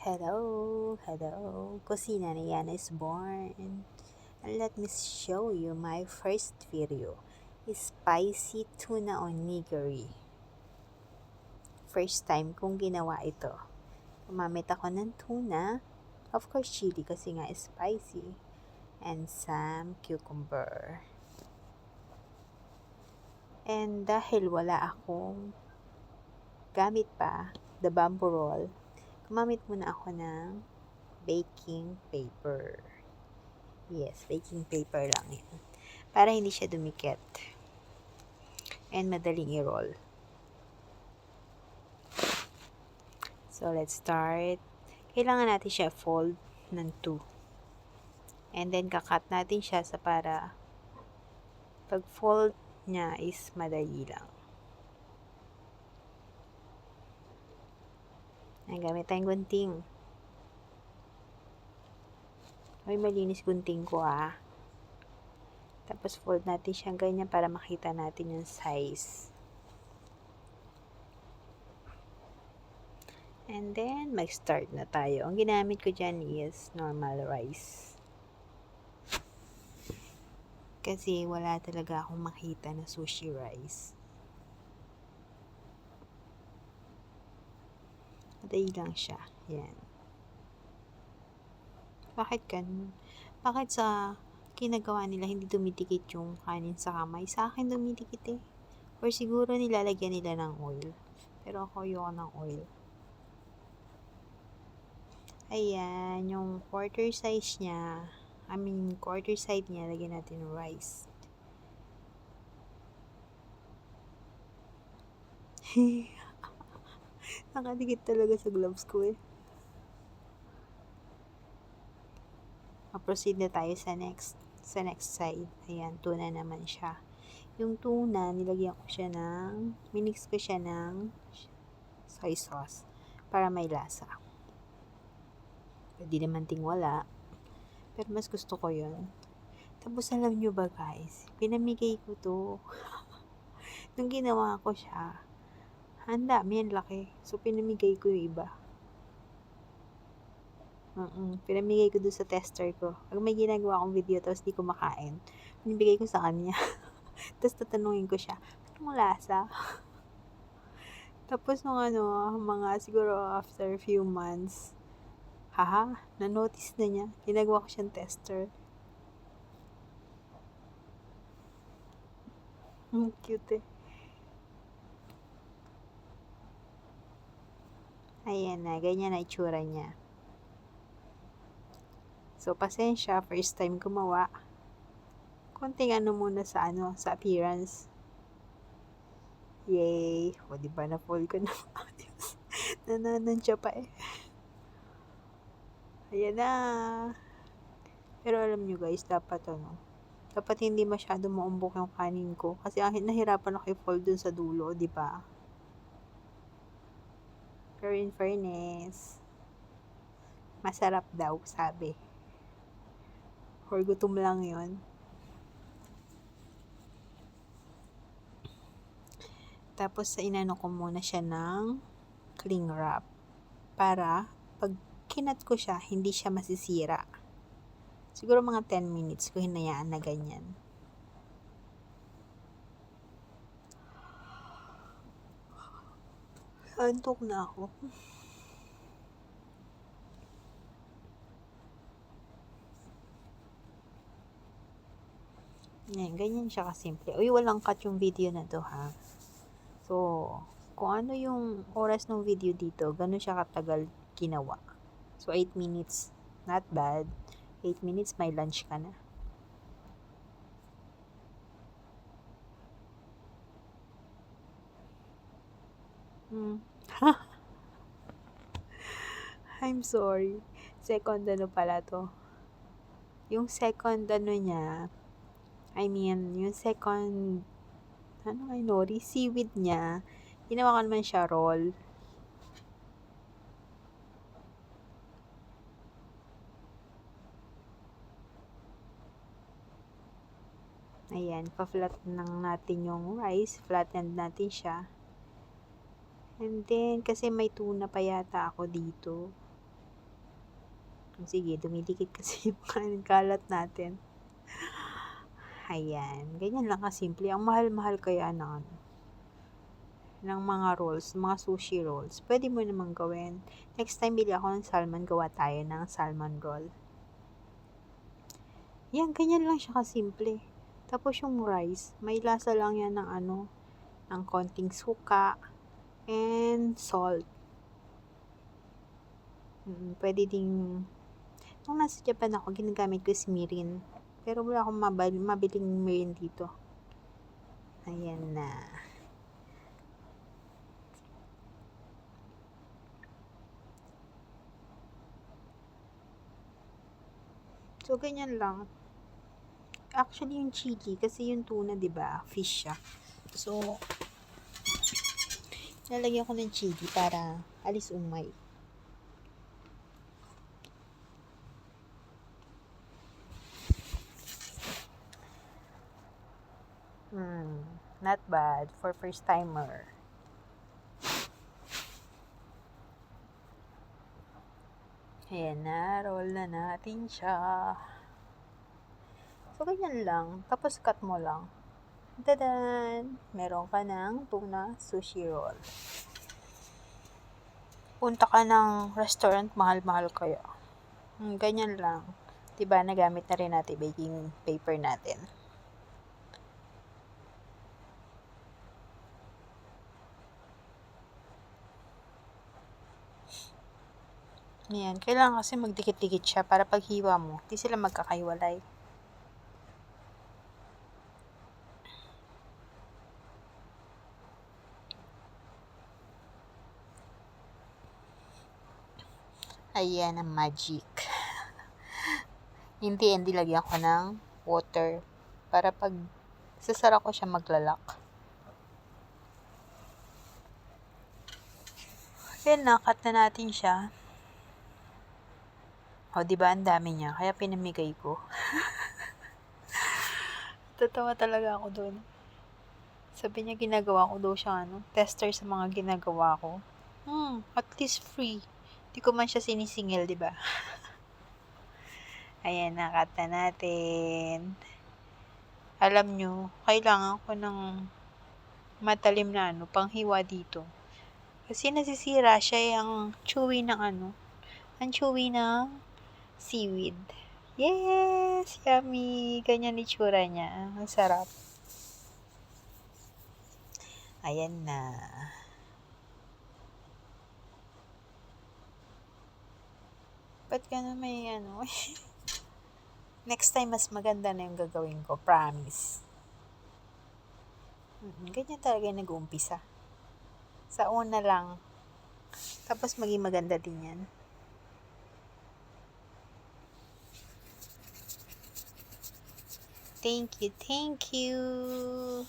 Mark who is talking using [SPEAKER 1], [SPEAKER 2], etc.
[SPEAKER 1] Hello, hello. Kusina ni Yana is born. And let me show you my first video. Spicy tuna onigiri. First time kong ginawa ito. Gumamit ako ng tuna. Of course, chili kasi nga spicy. And some cucumber. And dahil wala akong gamit pa, the bamboo roll, gumamit muna ako ng baking paper. Yes, baking paper lang yan. Para hindi siya dumikit. And madaling i-roll. So, let's start. Kailangan natin siya fold ng 2. And then, kakat natin siya sa para pag-fold niya is madali lang. Ang gamit tayong gunting. Ay, malinis gunting ko Tapos fold natin siya ganyan para makita natin yung size. And then, mag-start na tayo. Ang ginamit ko dyan is normal rice. Kasi wala talaga akong makita na sushi rice. Madali lang siya. Yan. Bakit sa ginagawa nila hindi dumidikit yung kanin sa kamay? Sa akin dumidikit eh. Or siguro nilalagyan nila ng oil. Pero ako ayoko ng oil. Ayan, yung quarter size niya. Quarter side niya, lagyan natin ng rice. Nakadikit talaga sa gloves ko eh. Proceed na tayo sa next side. Ayan, tuna naman siya. Yung tuna, minix ko siya ng soy sauce para may lasa. Pwede naman wala. Pero mas gusto ko yun. Tapos alam nyo ba guys, pinamigay ko to. Nung ginawa ko siya, ang dami, ang laki. So, pinamigay ko yung iba. Pinamigay ko doon sa tester ko. Pag may ginagawa akong video tapos di ko makain, pinibigay ko sa kanya. Tapos tatanungin ko siya, anong lasa? Tapos mga siguro after few months, na-notice na niya. Ginagawa ko siyang tester. Cute eh. Ayan na, ganyan na itsura niya. So, pasensya, first time gumawa. Konting muna sa appearance. Yay! O, diba na-fold ko na ayos. Nananan siya pa eh. Ayan na. Pero alam nyo guys, dapat hindi masyado maumbok yung kanin ko. Kasi nahirapan ako i-fold dun sa dulo, diba? Pero in fairness, masarap daw, sabi. Or gutom lang yon. Tapos inano ko muna siya ng cling wrap para pag kinat ko siya, hindi siya masisira. Siguro mga 10 minutes ko hinayaan na ganyan. Antok na ako. Ganyan siya kasimple. Uy, walang cut yung video na to So, kung ano yung oras ng video dito, ganun siya katagal ginawa. So, 8 minutes. Not bad. 8 minutes, may lunch ka na. I'm sorry. Second pala to. Yung second niya, yung second nori, seaweed niya, ginawa ko naman siya roll. Ayan, pa-flat lang natin yung rice, flatten natin siya. And then, kasi may tuna pa yata ako dito. Sige, dumidikit kasi yung kalat natin. Ayan, ganyan lang kasimple. Ang mahal-mahal kaya ng mga rolls, mga sushi rolls. Pwede mo namang gawin. Next time, bili ako ng salmon, gawa tayo ng salmon roll. Yan, ganyan lang siya kasimple. Tapos yung rice, may lasa lang yan ng konting suka and salt. Pwede ding, nung nasa Japan ako, ginagamit ko is mirin. Pero wala akong mabiling mirin dito. Ayan na. So, ganyan lang. Actually, yung chili, kasi yung tuna, diba, fish siya. So, nalagyan ko ng chili para alis umay. Not bad for first timer. Ayan na, roll na natin siya. So, ganyan lang. Tapos, cut mo lang. Tadan! Meron ka ng tuna sushi roll. Punta ka ng restaurant, mahal-mahal kaya. Ganyan lang. Diba, nagamit na rin natin baking paper natin. Ayan, kailangan kasi magdikit-dikit siya para paghiwa mo, di sila magkakaiwalay. Ayan ang magic. Hindi lagyan ko ng water para pag sasara ko siya maglalak. Ayan na, cut na natin siya. O, diba ang dami niya? Kaya pinamigay ko. Tatawa talaga ako doon. Sabi niya ginagawa ko daw siya tester sa mga ginagawa ko. At least free. Di ko man siya sinisingil, diba? Ayan, nakat na natin. Alam nyo, kailangan ko ng matalim na panghiwa dito. Kasi nasisira siya yung chewy ng ang chewy ng seaweed. Yes! Yummy! Ganyan itsura niya. Ang sarap. Ayan na. Ba't ganun may Next time, mas maganda na yung gagawin ko. Promise. Ganyan talaga yung nag-uumpisa. Sa una lang. Tapos maging maganda din yan. Thank you.